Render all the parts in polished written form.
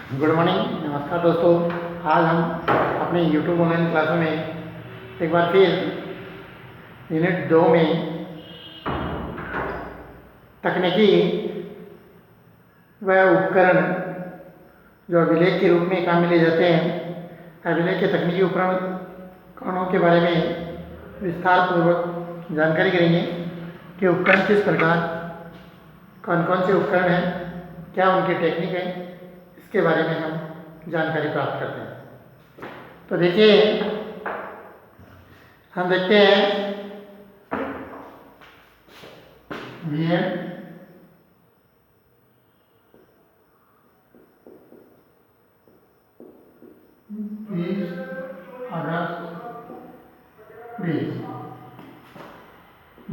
Good morning, नमस्कार दोस्तों। आज हम अपने YouTube ऑनलाइन क्लासों में एक बार फिर यूनिट 2 में तकनीकी व उपकरण जो अभिलेख के रूप में काम में लिए जाते हैं, अभिलेख के तकनीकी उपकरणों के बारे में विस्तार पूर्वक जानकारी करेंगे कि उपकरण किस प्रकार, कौन कौन से उपकरण हैं, क्या उनकी टेक्निक है, इसके बारे में हम जानकारी प्राप्त करते हैं। तो देखिए, हम देखते हैं VN 20 अगस्त 20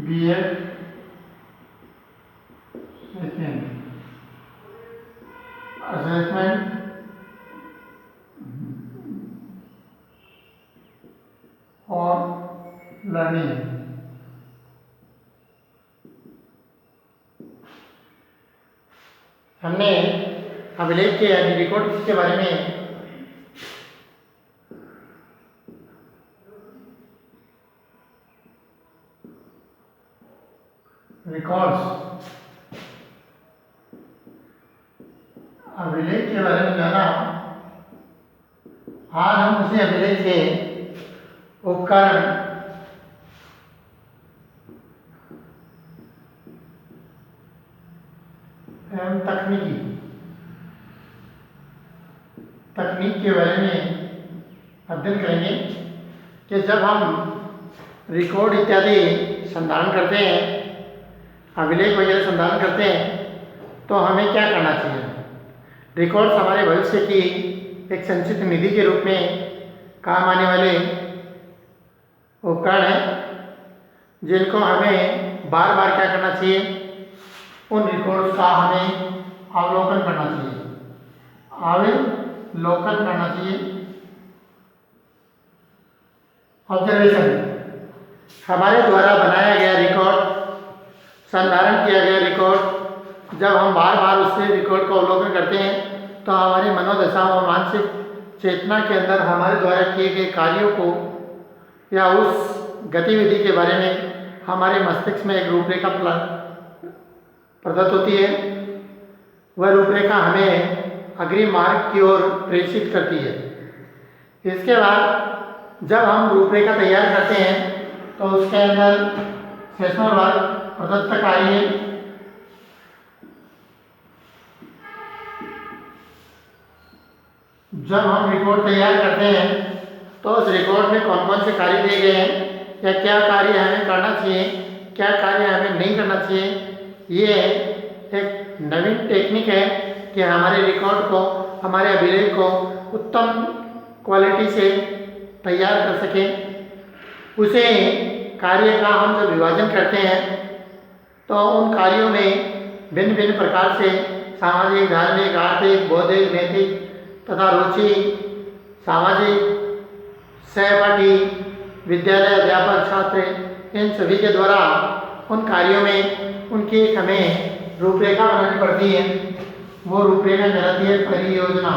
BL सेकेंड असेसमेंट और लर्निंग। हमने अभिलेख के यानी रिकॉर्ड के बारे में रिकॉर्ड्स अभिलेख के बारे में जाना। आज हम उसी अभिलेख के उपकरण एवं तकनीक के बारे में अध्ययन करेंगे कि जब हम रिकॉर्ड इत्यादि संधारण करते हैं, अभिलेख वगैरह संधारण करते हैं, तो हमें क्या करना चाहिए। रिकॉर्ड्स हमारे भविष्य की एक संचित निधि के रूप में काम आने वाले उपकरण हैं, जिनको हमें बार बार क्या करना चाहिए, उन रिकॉर्ड्स का हमें अवलोकन करना चाहिए, अवलोकन करना चाहिए। ऑब्जर्वेशन, हमारे द्वारा बनाया गया रिकॉर्ड, संधारण किया गया रिकॉर्ड, जब हम बार बार उससे रिकॉर्ड का अवलोकन करते हैं तो हमारी मनोदशा और मानसिक चेतना के अंदर हमारे द्वारा किए गए कार्यों को या उस गतिविधि के बारे में हमारे मस्तिष्क में एक रूपरेखा प्रदत्त होती है। वह रूपरेखा हमें अग्रिम मार्ग की ओर प्रेषित करती है। इसके बाद जब हम रूपरेखा तैयार करते हैं तो उसके अंदर सेशनल वर्क, प्रदत्त कार्य, जब हम रिकॉर्ड तैयार करते हैं तो उस रिकॉर्ड में कौन कौन से कार्य दिए गए हैं या क्या कार्य हमें करना चाहिए, क्या कार्य हमें नहीं करना चाहिए। ये एक नवीन टेक्निक है कि हमारे रिकॉर्ड को, हमारे अभिलेख को उत्तम क्वालिटी से तैयार कर सकें। उसे कार्य का हम जब विभाजन करते हैं तो उन कार्यों में भिन्न भिन्न प्रकार से सामाजिक, धार्मिक, आर्थिक, बौद्धिक, नैतिक तथा रुचि, सामाजिक, सहपाठी, विद्यालय, अध्यापक, छात्र, इन सभी के द्वारा उन कार्यों में उनकी एक हमें रूपरेखा बनानी पड़ती है। वो रूपरेखा कहलाती है परियोजना।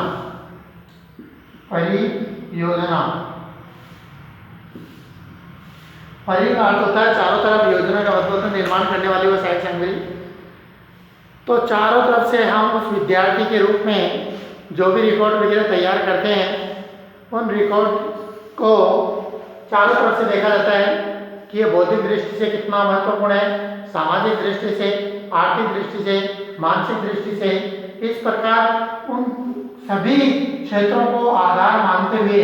परि का अर्थ होता है चारों तरफ, योजना का मतलब होता है निर्माण करने वाली वो साइड सामग्री। तो चारों तरफ से हम उस विद्यार्थी के रूप में जो भी रिकॉर्ड वगैरह तैयार करते हैं, उन रिकॉर्ड को चारों तरफ से देखा जाता है कि ये बौद्धिक दृष्टि से कितना महत्वपूर्ण है, सामाजिक दृष्टि से, आर्थिक दृष्टि से, मानसिक दृष्टि से। इस प्रकार उन सभी क्षेत्रों को आधार मानते हुए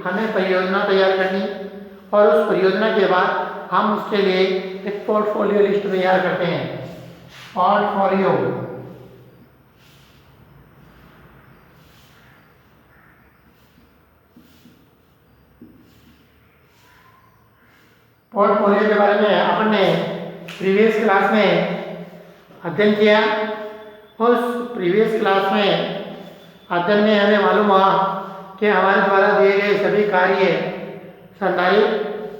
हमें परियोजना तैयार करनी, और उस परियोजना के बाद हम उसके लिए एक पोर्टफोलियो लिस्ट तैयार करते हैं। पोर्टफोलियो के बारे में अपन ने प्रीवियस क्लास में अध्ययन किया। उस प्रीवियस क्लास में अध्ययन में हमें मालूम हुआ कि हमारे द्वारा दिए गए सभी कार्य संधारित,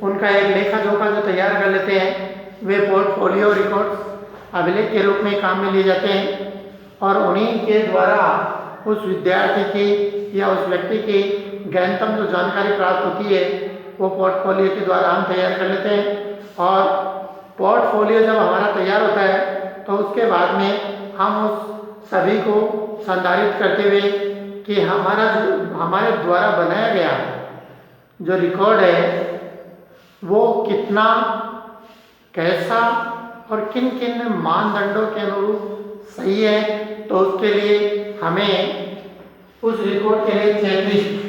उनका एक लेखा जोखा जो तैयार कर लेते हैं, वे पोर्टफोलियो रिकॉर्ड्स अभिलेख के रूप में काम में लिए जाते हैं और उन्हीं के द्वारा उस विद्यार्थी की या उस व्यक्ति की गहनतम जो जानकारी प्राप्त होती है वो पोर्टफोलियो के द्वारा हम तैयार कर लेते हैं। और पोर्टफोलियो जब हमारा तैयार होता है तो उसके बाद में हम उस सभी को संधारित करते हुए कि हमारे द्वारा बनाया गया जो रिकॉर्ड है वो कितना, कैसा और किन किन मानदंडों के अनुरूप सही है, तो उसके लिए हमें उस रिकॉर्ड के लिए चेकलिस्ट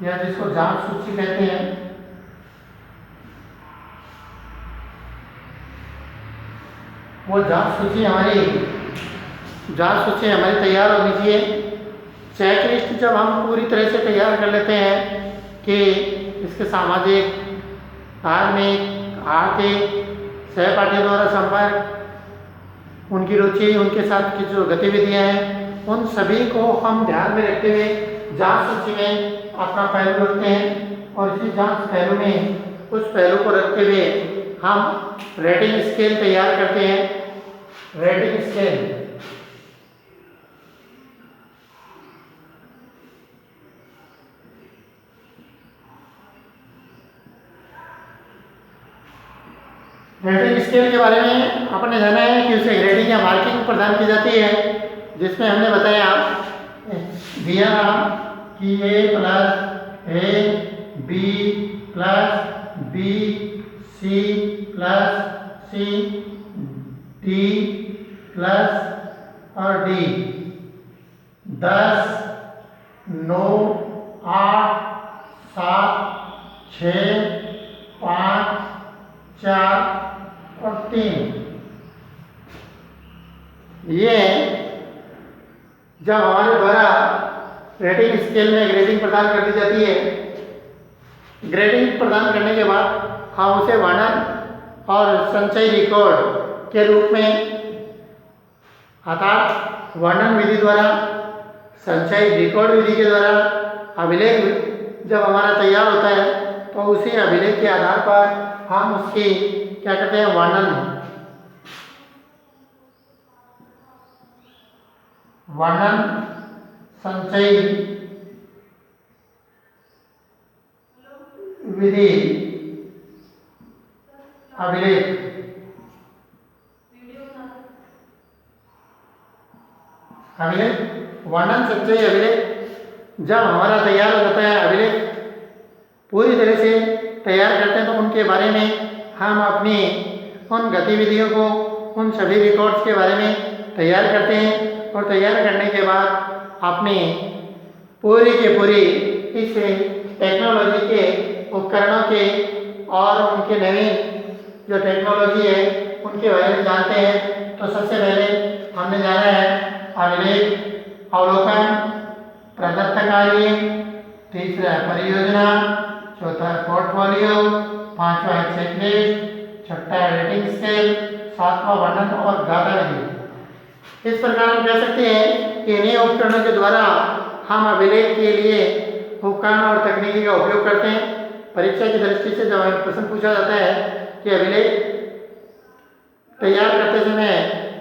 या जिसको जांच सूची कहते हैं, वो जांच सूची हमारी तैयार होनी चाहिए। चेकलिस्ट जब हम पूरी तरह से तैयार कर लेते हैं कि इसके सामाजिक, धार्मिक, आर्थिक, सहपाठियों द्वारा संपर्क, उनकी रुचि, उनके साथ की जो गतिविधियां हैं, उन सभी को हम ध्यान में रखते हुए जांच सूची में अपना पहलू रखते हैं। और इसी जांच पहलू में उस पहलू को रखते हुए हम रेटिंग स्केल तैयार करते हैं। रेटिंग स्केल के बारे में आपने जाना है कि उसे ग्रेडिंग या मार्किंग प्रदान की जाती है, जिसमें हमने बताया दिया कि A plus A, B plus B, C plus C, D plus और D 10, 9, 8, 7, 6, 5, 4 और 3। ये जब हमारे द्वारा रेटिंग स्केल में ग्रेडिंग प्रदान कर दी जाती है, ग्रेडिंग प्रदान करने के बाद हम उसे वर्णन और संचयी रिकॉर्ड के रूप में, अर्थात वर्णन विधि द्वारा, संचयी रिकॉर्ड विधि के द्वारा अभिलेख जब हमारा तैयार होता है तो उसी अभिलेख के आधार पर हम उसकी क्या कहते हैं, वर्णन संचयी विधि अभिलेख वर्णन संचयी अभिलेख जब हमारा तैयार हो जाता है, अभिलेख पूरी तरह से तैयार करते हैं, तो उनके बारे में हम अपनी उन गतिविधियों को, उन सभी रिकॉर्ड्स के बारे में तैयार करते हैं। और तैयार करने के बाद अपनी पूरी के पूरी इस टेक्नोलॉजी के उपकरणों के और उनके नवीन जो टेक्नोलॉजी है उनके बारे में जानते हैं। तो सबसे पहले हमने जाना है अभिलेख, अवलोकन, प्रदत्त कार्य, तीसरा परियोजना, चौथा पोर्टफोलियो, पांचवा है चेकलिस्ट, छठा रेटिंग स्केल, सातवां वर्णन और गाथा विधि। इस प्रकार हम कह सकते हैं कि इन्हीं उपकरणों के द्वारा हम अभिलेख के लिए उपकरण और तकनीकी का उपयोग करते हैं। परीक्षा की दृष्टि से जब हमें प्रश्न पूछा जाता है कि अभिलेख तैयार करते समय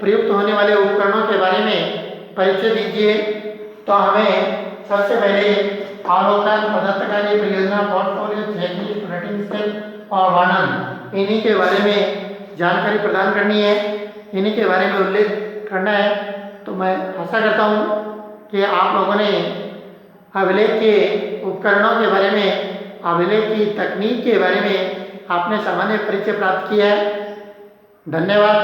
प्रयुक्त होने वाले उपकरणों के बारे में परिचय दीजिए, तो हमें सबसे पहले अवलोकन, प्रदत्त कार्य, परियोजना, पोर्टफोलियो, चेकलिस्ट, रेटिंग स्केल और वर्णन, इन्हीं के बारे में जानकारी प्रदान करनी है, इन्हीं के बारे में उल्लेख करना है। तो मैं आशा करता हूँ कि आप लोगों ने अभिलेख के उपकरणों के बारे में, अभिलेख की तकनीक के बारे में आपने सामान्य परिचय प्राप्त किया है। धन्यवाद।